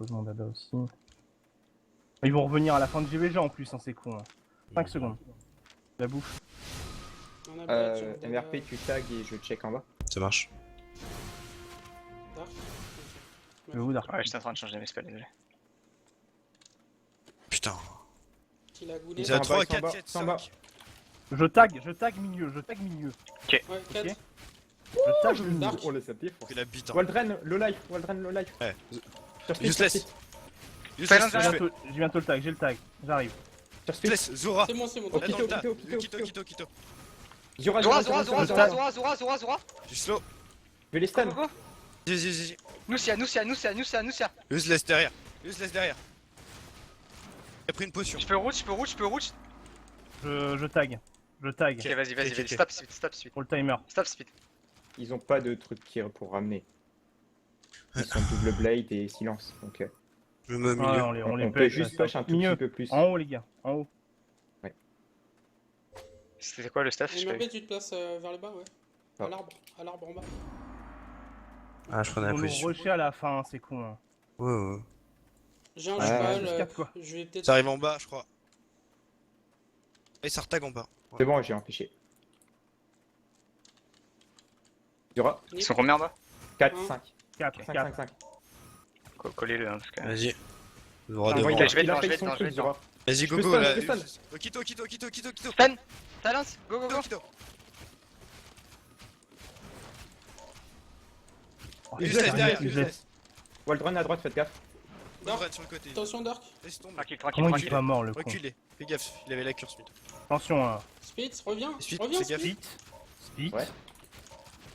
pose mon dada aussi. Ils vont revenir à la fin de GVG en plus, hein, c'est con. Hein. 5 secondes. La bouffe. On a Blade sur le MRP, tu tags et je check en bas. Ça marche. Dark. Je vais vous dire. Ouais, j'étais en train de changer mes spells, désolé. Putain. Qui l'a goulé. Ils ont en bas, 3, ils sont en 4, bas, 7, ils sont en bas. 5. Je tag milieu, je tag milieu. Ouais, 4. Ok. Je tag milieu. Dark. Oh, le sapé. Pris la bite. Hein. Waldren, low life, Waldren, low life. Ouais. Sur speed, Useless. sur speed. Useless, Silence, je fais. J'ai bientôt le tag, j'ai le tag. J'arrive. Sur speed. Useless, Zora. C'est bon, c'est bon. Oh, Là t'inquiète. dans le Kito, tas. Kito, Kito, Kito. Zora, Zora, Zora, Zora, Zora, Zora, Zora, Zora, Zora, Zora, Zora. Je suis slow. Je vais les stun. Go, go, go. Vas-y. Nusia, Nusia, Nusia, Nusia, Nusia. Useless derrière. Useless derrière. J'ai pris une potion. Je peux route, je peux route, je peux route. Je tag. Je tag. Ok, vas-y, vas-y, ok, vas-y. ok. Stop speed, stop speed. Pour le timer. Stop speed. Ils ont pas de truc pour ramener. Ils sont double blade et silence. Donc Je me mets au Ouais, milieu. on les on peut push, juste ça. push un tout Milieu. petit peu plus. En haut les gars, en haut. C'était quoi le stuff? Je sais MRP, tu te places vers le bas, ouais. Ah. À l'arbre en bas. Ah, je prenais la On nous position. rusher à la fin, c'est con. Hein. Ouais. J'ai un Ouais, cheval. juste 4 quoi. Je vais peut-être. Ça arrive en bas, je crois. Et ça retag en bas. C'est bon, j'ai empêché. Zora, Ils sont combien en bas? 4, Hein. 5. 4, 5, 4. 5, 5. Collez-le, hein, parce que. Vas-y. Zora Ah, devant. ouais, je vais Il a dedans, fait je vais son dedans, je vais truc, dedans. Zora. Vas-y, Je go peux go stun, là. je peux stun. Kito. Stun! Silence! Go, go, go! Kito. Oh, Useless putain, derrière. useless. Useless. Waldren à droite, faites gaffe. Waldren sur le côté. Attention, Dark. Laisse tomber. Tranquille, Comment tranquille, il est tranquille. pas mort le con? Reculez. Fais gaffe, il avait la cure Smith. Attention hein. Spitz, reviens. Speed, Reviens, fais gaffe. Spitz. Speed. Ouais.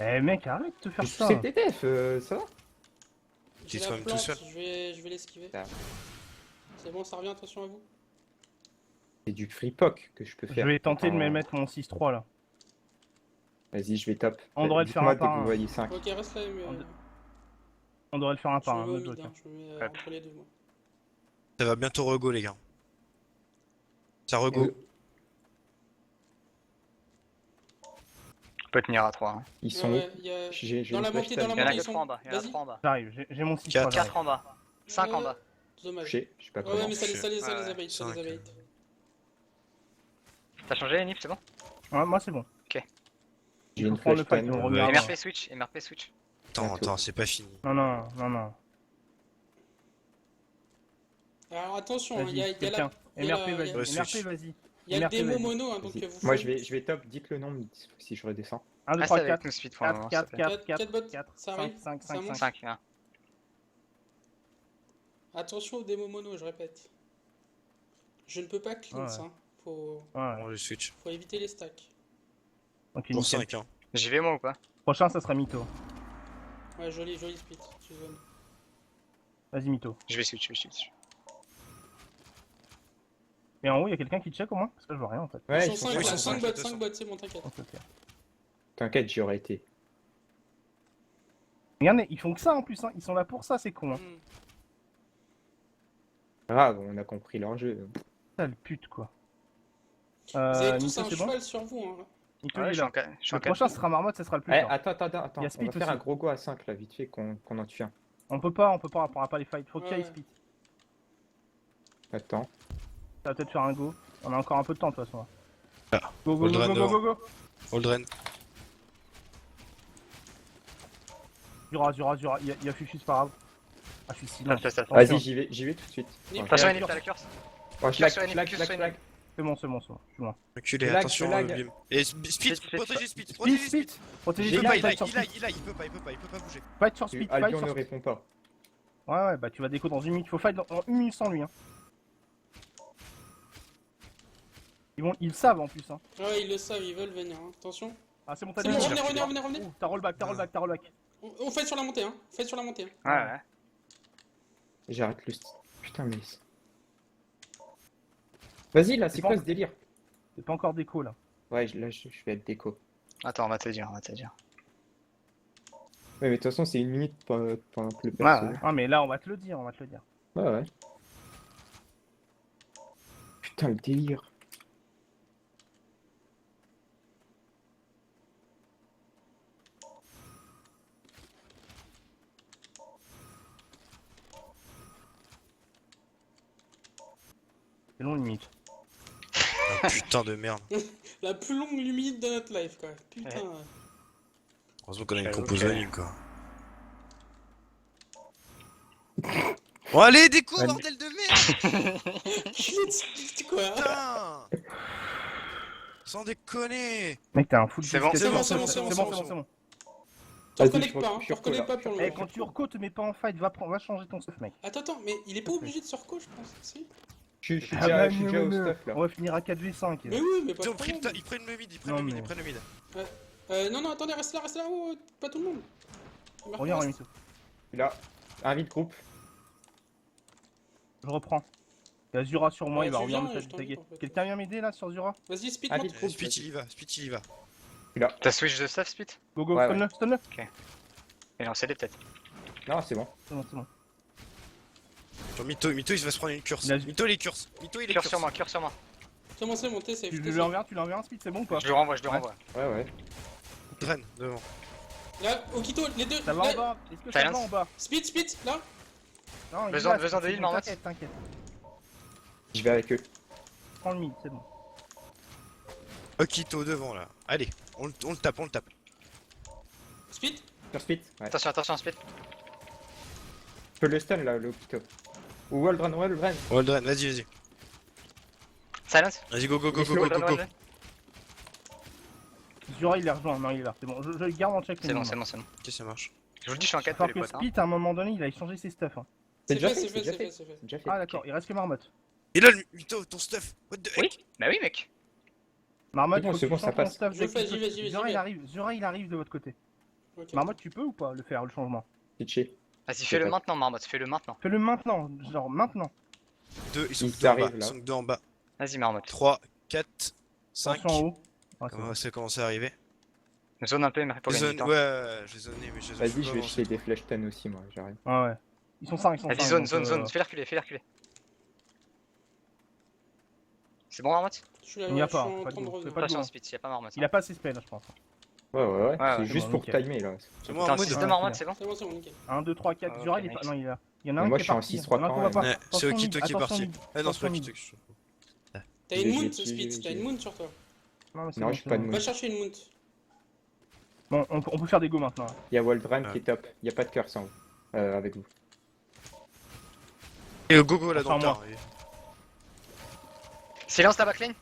Eh mec, arrête de faire ça. C'est TTF, ça va? J'ai Qu'ils la soient tout plante, seuls. je vais l'esquiver. Ah. C'est bon, ça revient, attention à vous. C'est du free poke que je peux Je faire. vais tenter de me Attends, mettre mon 6-3 là. Vas-y, je vais top. On devrait le faire Dites-moi un par dès que un. vous voyez 5. Ok, reste là, mais. On devrait le faire un Je par me un. mets au notre mid, joker. hein, je me mets Hop. entre les deux, moi. Ça va bientôt rego, les gars. Ça rego. On peut tenir à 3. Hein. Ils sont Ouais, où? il y a- J'ai Dans une la flash montée, dans la stun. Il y en a montée, que ils 3 en sont. bas. Il y en a Vas-y. 3 en bas. J'arrive, j'ai mon 6-3. Quatre. j'arrive. 4 en bas. 5 en bas. Dommage. Je sais pas Ouais, comment. mais ça les Ouais, ouais. abate, ça les Cinq. abate. T'as changé, Nip, c'est bon? Ouais, moi c'est bon. J'ai une Faut prendre flash le fight, stun. on revient. MRP switch, MRP switch. Attends, c'est pas fini. Non. Alors attention, il Vas-y, y a la. quelqu'un. il y a MRP, la- vas-y. Ouais, MRP, switch. vas-y. Il y a le MRP, démo vas-y. mono, hein, donc Vas-y. vous Moi, faites- je vais top. Dites le nombre si je redescends. 1, 2, Reste 3, avec 4. nous speed pour le moment, 4, s'il te plaît. 4, 4, Quatre bots, 4, ça 5, arrive, 5, ça 5, monte. 5. 5, hein. Attention au démo mono, je répète. Je ne peux pas cleanse, Ouais. hein. Faut Ouais, Bon, je switch. éviter les stacks. ok, Pour nickel. 5, hein. J'y vais moi ou pas? Prochain, ça sera Mytho. Ouais, joli split. Tu zones. Vas-y, Mytho. Je vais switch, je vais switch. Et en haut, il y a quelqu'un qui check au moins? Parce que je vois rien en fait. Ouais, Ils ils sont sont 5, ils sont 5 cinq, bots, de toute 5 bots, c'est bon, t'inquiète. Ok, ok. T'inquiète, j'y aurais été. Regardez, ils font que ça en plus, hein. Ils sont là pour ça, c'est con. Hein. Hmm. Grave, on a compris leur jeu. Sale pute quoi. Vous avez tous Mytho, un c'est bon? cheval sur vous, hein. Mytho, Ouais, il je est suis là. en 4. Je suis Le en 4. prochain, ce sera Marmotte, ça sera le plus Eh, fort. attends. Il y a On va Split faire aussi. un gros go à 5 là, vite fait, qu'on en tue un. On peut pas, on pourra pas les fight. Faut qu'il y ait Ouais. Split. Attends. Ça va peut-être faire un go. On a encore un peu de temps de toute façon. Ah. Go, go, go, Aldren go, go, dehors. go, go. Aldren. Zura, il y a Fuchus par arbre. Ah, je suis silence. Stop. Vas-y, j'y vais tout de suite. Nip, Attention, Ouais. Nip, t'as la curse. Oh, Curse sur schlag, Enemy, curse sur schlag. Enemy. C'est bon, je suis loin. Reculez, Lag, attention, lag. Bim. Et Speed, Speed, protégez Speed, Speed, protégez Speed. Speed. Protégez J'ai Il peut Speed, pas, fight sur Speed. il peut pas bouger. Fight sur Speed, fight Albion sur ne Speed. répond pas. Ouais, bah tu vas déco dans une minute. Faut fight en une minute sans lui. Hein. Ils le savent en plus. Hein. Ouais, ils le savent, ils veulent venir, hein. Attention. Ah, c'est bon, t'as C'est dit. bon, bien. revenez. Ouh, T'as rollback. On fait sur la montée, hein. Faites sur la montée. Hein. Ouais. J'arrête le putain, mais. Vas-y, là, c'est C'est quoi pas- ce délire? C'est pas encore déco là. Ouais, là, je vais être déco. Attends, on va te dire. Ouais, mais de toute façon, c'est une minute pendant que le Ouais, perso. ouais. Ah, mais là, on va te le dire. Ouais. Putain, le délire. C'est long limite. Oh, putain de merde. La plus longue limite de notre life, quoi. Putain. Heureusement qu'on a une J'avoue compo que- anime quoi. Bon allez, déco Ouais, bordel de merde. Shit, quoi. Putain. Sans déconner. Mec, t'as un full C'est bon, disque- c'est bon, c'est bon, bon. Te Vas-y, reconnecte je pas, hein. suis Te reconnecte reco, pas pour le Eh, moment. quand tu reco, te mets pas en fight, va changer ton stuff, mec. Attends, mais il est pas obligé de se reco, je pense. Si. Je suis Ah bah, déjà au mieux. stuff là. On va finir à 4v5. Mais oui, mais pas Ils de ont pris problème. ils prennent le mid, ils Non, prennent le mid, mais- ils prennent le mid. Non, attendez, reste là, oh, pas tout le monde. Reviens, Reste. Remito. Là, invite groupe. Je reprends. Il y a Zura sur moi, Ouais, il va tu revenir viens, me je taguer. t'invite, en fait. Quelqu'un vient m'aider là sur Zura? Vas-y, speed, Ah, monte. vite. Speed il y va, Speed il y va. T'as switch de stuff, Spit? Go go, Ouais, stun-le, stun-le. Et non, c'est des peut-être. Non, c'est bon. C'est bon, c'est bon. Genre Mito il va se prendre une curse. Il a- Mito il est curse. Mito il est Cœur curse. sur moi, cœur sur moi. Commencez à monter, safe. Tu t'es lui safe. enverras, un speed, c'est bon ou pas? Je le renvoie, je le Ouais. renvoie. Ouais, ouais. Draine devant. Là, Okito, les deux. Ça va en là. bas. Est-ce que ça va Silence. en bas? Speed, là. Non, il Besoin- est là, besoin de c'est heal, bon, Marmotte. T'inquiète. Je vais avec eux. Prends le mid, c'est bon. Okito devant là. Allez, on le tape, on le tape. Speed. Sur speed. Ouais. Attention, attention, Spit. Je peux le stun là, le Okito. Ou Waldron. Oh le Draine, vas-y. Silence. Vas-y, go. Zura il est rejoint, non il est là, c'est bon. Je le garde en check. C'est bon, c'est bon, c'est bon. Ok, ça marche. Je vous le dis, je suis en 4 Faut les que potes. Hein. Spit à un moment donné il a échangé ses stuff. Hein. C'est déjà fait, fait, c'est c'est fait, déjà c'est fait. fait, c'est fait. C'est déjà fait. Ah d'accord, il reste que Marmotte. Et là, le Mito, ton stuff. What the Oui, heck? bah oui, mec. Marmotte, C'est bon, faut c'est que bon, tu ça changes ton passe. stuff Je dès le fais, qu'il j'y vais. Zura il arrive de votre côté. Ok. Marmotte, tu peux ou pas le faire le changement? Pitché. Vas-y, fais-le pas- maintenant, Marmotte, fais-le maintenant. Fais-le maintenant, genre maintenant. Deux, ils sont Ils que deux en bas. arrivent, là. Ils sont que deux en bas. Vas-y, Marmotte. 3, 4, 5. Attention en haut. Ah, c'est bon. Comment ça commence à arriver? Zone un peu, mais pour gagner du temps. Ouais, je vais zoner, mais je zone Vas-y, pas je vais avant, jeter des flash stun aussi, moi, j'arrive. Ouais. Ils sont 5, ils sont 5. Vas-y, zone. Fais-les reculer. C'est bon, Marmotte? Je suis là, Il n'y a je suis pas, en pas train de de go, revenir. fais pas de Attention, go. Spit, y'a pas Marmotte. Il a pas ses spells, je pense. Ouais, Ouais, c'est juste bon, pour nickel. timer là. C'est bon, Putain, Armod, 6 ouais, de Marmotte, c'est c'est bon? C'est bon, nickel. 1, 2, 3, 4, Ah, Zura ok, il est pas. nice. Non, il est là. Il y en a Mais un moi, qui je est suis en parti. 6-3 Il y en a un qu'on quand voit pas. Ouais, c'est Attention Okito mid, qui est attention parti. mid, Ah non, c'est pas attention Okito. mid. T'as une J'ai- mount, j'ai- Speed, t'as j'ai- une mount sur toi. Non, mais c'est Non, bon, j'ai c'est pas de bon. Va chercher une mount. Bon, on peut faire des go maintenant. là. Il y a Waldron Ouais. qui est top. Il y a pas de curse en haut. Avec vous. Et go là dans le Attends, tas. Silence la backline.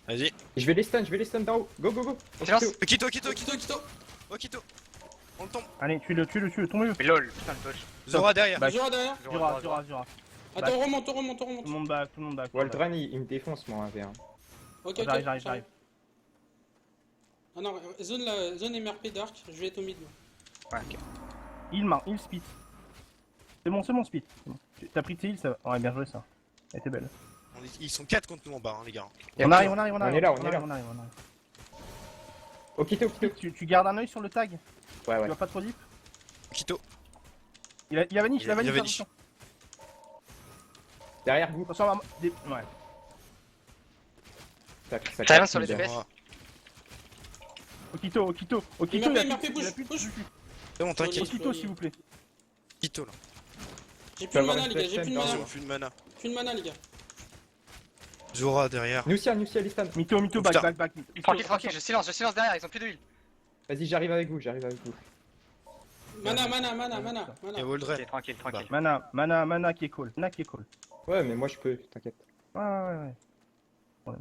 Vas-y. Je vais les stun d'en haut. Go. Silence. Okito. Okito. On le tombe. Allez, tue-le, tombez-le. Mais lol, putain de dodge. Zora derrière. Bah, Zura derrière. Zura. Attends, remonte. Tout le monde back. Waldron, il me défonce moi 1v1. Ok, J'arrive. Ah non, zone MRP Dark, je vais être au mid. moi. Ouais, ok. Il speed. C'est bon, speed. C'est bon. T'as pris tes heals, ça va. Ouais, bien joué ça. Elle était belle. Ils sont 4 contre nous en bas, hein, les gars. On arrive. On est là. Okito. Tu gardes un œil sur le tag. Ouais. Tu vas pas trop deep. Okito. Il a vanish, Il a vanish. attention. Derrière vous. Attention, ouais. Ça Silence sur les derrière. DPS. Okito, MRP, bouge. C'est bon, t'inquiète. Okito, s'il vous plaît. Okito là. J'ai peux plus de avoir mana, une les gars, j'ai flash plus de stun mana. dans- Plus de mana. Plus de mana, les gars. Zora derrière. Nucia, les stun. Mito, Putain. back. Tranquille, je silence derrière, ils ont plus de heal. Vas-y, j'arrive avec vous. Mana. Et Waldren. Ok, tranquille. Mana qui est call. Ouais, mais moi je peux, t'inquiète. Ouais.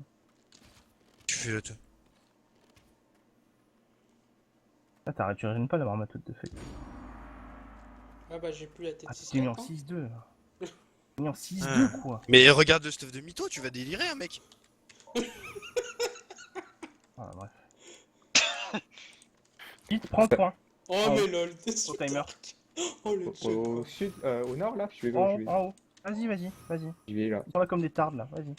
Tu fais le tout. Là, t'arrêtes, tu régènes pas la marmotte de fait. Ah bah, j'ai plus la tête. Ah, si t'es mis en hein. 6-2 là. T'es mis en 6-2 quoi. Mais regarde le stuff de Mito, tu vas délirer, hein, mec. Ah, bref. Vite, prends le point. Oh, Oh. mais lol, t'es Au super. timer. Oh, le Au jeu. sud, au nord là, je vais En haut. Vas-y. Je vais là. Ils sont là comme des tardes là, vas-y.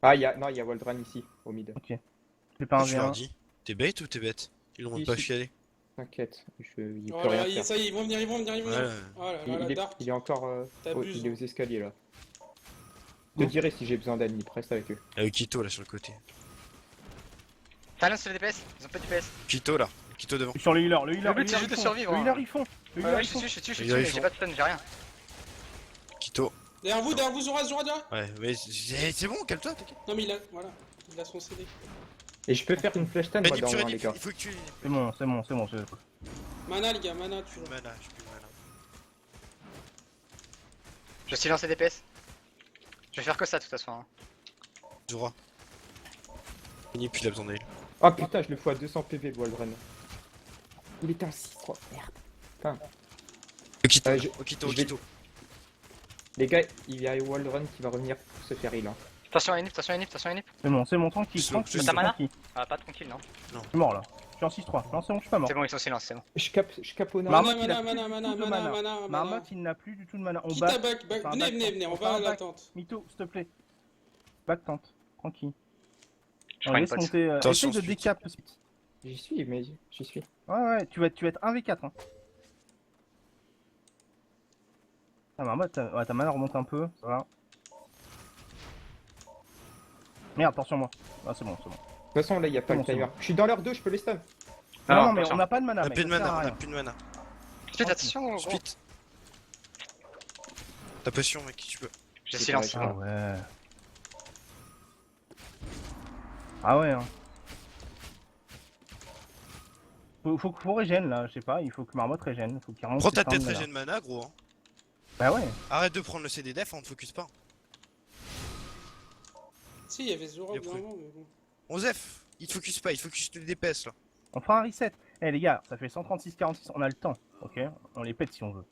Ah, il y a Waldron ici, au mid. Fais pas un Tu leur V1. dis. T'es bête ou t'es bête? Ils l'ont Si, pas si. chialé. T'inquiète, il peut Oh rien là, faire. ça y est, ils vont venir. Ouais. Oh là là, Dark. Il est encore T'abuses, il est aux hein. escaliers là. Je te dirai si j'ai besoin d'ennemis, reste avec eux. Avec Okito là sur le côté. Silence sur les DPS, ils ont pas de DPS. Okito là. Okito devant. Sur le healer, Le but, c'est juste de survivre, Le hein. healer ils font. Ouais, je suis dessus, Ils mais j'ai font. pas de stun, j'ai rien. Okito. Derrière vous, Zora. Ouais, mais c'est bon, calme-toi, t'inquiète. Non, mais il a. Voilà. Il a son CD. Et je peux faire une flash time, moi, Rénip, dans tu les rénip, gars. il faut que tu. C'est bon, c'est... Mana, les gars, mana, J'ai plus toujours. de mana, j'ai plus de mana. Je silence les DPS. Je vais faire que ça de toute façon. Hein. Zora. Rénip, il a besoin d'elle. Oh putain, je le fous à 200 PV, le Waldron. Il était en 6-3, merde. Okito, je Okito, vais- Okito. Les gars, il y a Waldron qui va revenir pour se faire heal. Hein. Attention à Enip. C'est bon, tranquille, Slow, tranquille, slow. tranquille. Ah, pas tranquille, non. Je suis mort là. Je suis en 6-3. Non, c'est bon, je suis pas mort. C'est bon, ils sont silence, c'est bon. Je cape au nord. Marmotte, Mana, il a mana, plus mana, du tout de mana, mana. mana. Marmotte, il n'a plus du tout de mana. On Quitte bat. à back. Enfin, un Venez, on back, va un à back. l'attente. Mytho, s'il te plaît. Back tranquille. Je On prends une laisse pote. monter. Attention, Essaye de Split. décap. J'y suis, mais j'y suis. Ouais, tu vas être 1v4. Hein. Ah, Marmotte, ta mana remonte un peu. Ça va. Merde, attention moi. Ah, c'est bon. De toute façon, là, il y a pas C'est le bon, c'est timer. Je suis dans l'heure 2, je peux les stun. Non, mais attention. on n'a pas de On mana. a mec, plus de ça sert mana, à on a rien. plus de mana. Split, attention, gros. Split. Ta potion, mec, tu peux. J'ai C'est silence, c'est vrai, Ah bon. ouais. Ah ouais, hein. Faut régène là, je sais pas, il faut que Marmotte régène, faut qu'il remonte. Prends ses ta temps de tête mana. régène mana, gros. Hein. Bah ouais. Arrête de prendre le CD def, on te focus pas. Si, il y avait Zora Il est bien pris. avant, mais bon. 11F, il te focus pas, il te focus le DPS là. On fera un reset. Eh les gars, ça fait 136-46, on a le temps, ok? On les pète si on veut,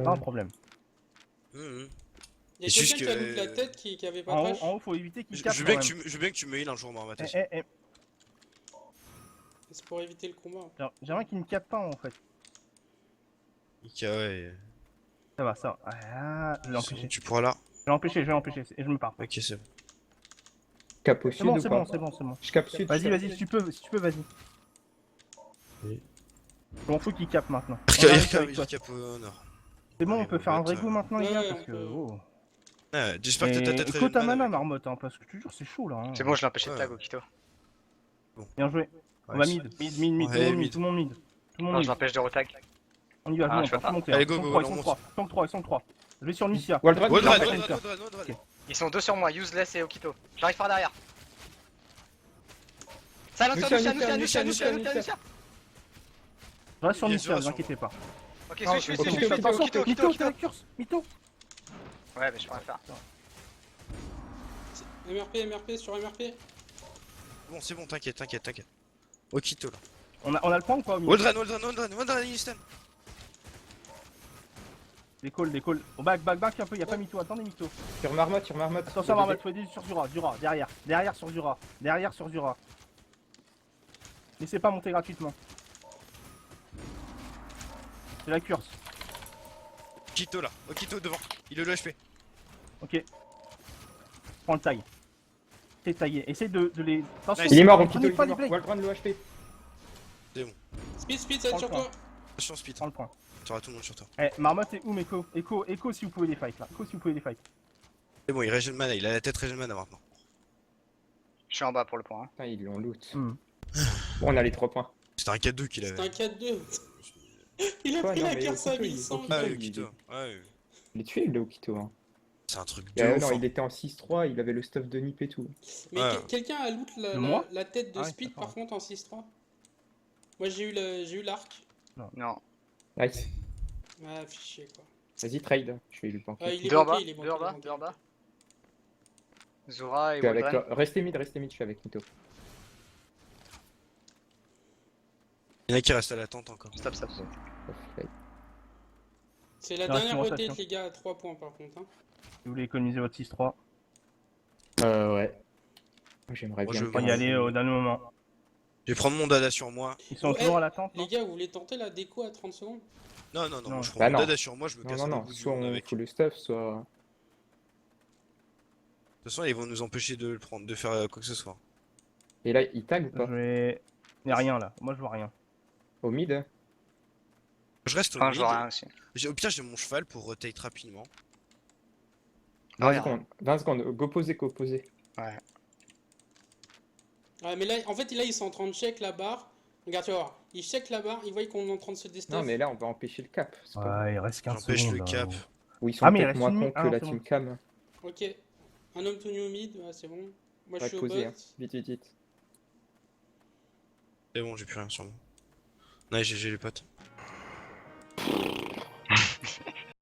pas un problème. Mhm. Il y a C'est juste quelqu'un qui a que- loot la tête qui avait pas En trash. haut, faut éviter qu'il Je capte veux quand bien, même. je veux bien que tu me heal un jour, Marmat. aussi. C'est pour éviter le combat. J'aimerais qu'il ne capte pas en fait. Ika, ouais. Ça va, ça va. Ah, je vais C'est bon, l'empêcher. tu pourras là. Je vais l'empêcher, et je me pars. Ok, c'est bon. Cap au C'est sud bon, ou c'est pas bon, c'est bon, c'est bon. Je cap sud. Vas-y, si tu peux, vas-y. Oui. Je m'en fous qu'il capte maintenant. Irka, On arrive Irka, avec toi. Irka au nord. C'est bon, on Allez, peut on faire un va vrai te- coup maintenant les Ouais, gars, ouais, parce on que... peut. Oh. Ouais, j'espère que ta tête Écoute régène ta mana, mana mec. Marmotte, hein, parce que je te jure c'est chaud là. Hein. C'est bon, je l'ai empêché de Ouais. tag, Okito. Bien joué. On Ouais, va c'est- mid, mid, Ouais, tout mid. le monde mid. Tout le monde Non, mid. je l'empêche de retag. On y va, Ah, on je peux va pas. monter. Allez, Ils go, sont go, 3, on ils sont 3. Je vais sur Nicia. Waldron, Waldron, Waldron, Waldron, Waldron. Waldron, Waldron. Ils sont deux sur moi, Useless et Okito. J'arrive par derrière. Silence, Lucia. Lucia. Je reste sur Il y a Nicia, Zora vous sur inquiétez pas. Ok, Ah, suis, ok, suis. attention, Okito. Mytho, t'as la curse. Mytho. Ouais, mais je peux rien faire. MRP sur MRP. Bon, c'est bon, t'inquiète. Okito là. On a le point ou pas au milieu? Waldron, il stun. Des calls. Oh, back un peu, y'a pas Mytho, attendez Mytho. Sur Marmotte. Attention Marmotte, faut aider sur Zura, derrière sur Zura. Laissez pas monter gratuitement. C'est la curse. Okito là, Okito devant. Il est le HP. Ok. Prends le taille. C'est taillé. Essaye de les... Attention, Il est mort, prenez Okito, pas il est les mort. blades. Waldron, le HP. Speed, ça va être sur Prends le toi. Attention, speed. Prends le point. T'auras tout le monde sur toi. Eh, Marmotte et Oum, Echo si vous pouvez les fight là. C'est bon, il régène mana, il a la tête régène mana maintenant. Je suis en bas pour le point. Hein. Putain, ils l'ont loot. Hmm. Bon, on a les 3 points. C'était un 4-2 qu'il C'est avait. un 4-2. Il a Ouais, pris non, la mais curse à Okito, 1100. il- Ah Okito, oui, Okito. Ouais, Il est tué, le Okito. Hein. c'est un truc de Non, ouf. il était en 6-3, il avait le stuff de Nip et tout. Mais Ouais. quelqu'un a loot Moi la tête de Ah oui, Speed d'accord. par contre en 6-3. Moi j'ai eu l'arc. Non. Nice. Ah, fichier quoi. Vas-y, trade. Je vais lui planquer. Ah, il est Deux en bas, banqué, il est banqué. deux en il est bas, banqué. deux en bas. Zora Je et suis avec Waldron. toi. Restez mid, je suis avec Nito. Il y en a qui restent à l'attente encore. Stop. C'est la Non, dernière c'est rotate rotation. les gars à 3 points par contre. Hein. Si vous voulez économiser votre 6-3, Ouais. J'aimerais Moi, bien. je le faut y faire. aller au dernier moment. Je vais prendre mon dada sur moi. Ils sont Ouais, toujours à l'attente, non? Les gars, vous voulez tenter la déco à 30 secondes? Non, Non. moi je prends Bah mon non. dada sur moi, je me casse Non, à non, bout du soit monde on avec. fout le stuff, soit. De toute façon, ils vont nous empêcher de le prendre, de faire quoi que ce soit. Et là, il tag ou Je pas vais... Y'a rien là, moi je vois rien. Au mid. Je reste au Enfin, je mid. vois rien aussi. Au pire, j'ai mon cheval pour rotate rapidement. 20 Rien. secondes. 20 secondes. Go poser, go poser. Ouais. Ouais, mais là, en fait, là, ils sont en train de check la barre. Regarde, tu vas voir. Ils check la barre, ils voient qu'on est en train de se déstuff. Non, mais là, on va empêcher le cap. c'est pas Ouais, il reste 15 secondes. J'empêche le là. cap. Ou ils sont Ah, mais il peut-être reste moins une cons minute. que Ah, non, la c'est team bon. cam. Ok. Un homme tout nu au mid, ouais, c'est bon. Moi je Pas suis de au poser, bot. hein. Vite, vite, vite. C'est bon, j'ai plus rien sur moi. Ouais, GG les potes.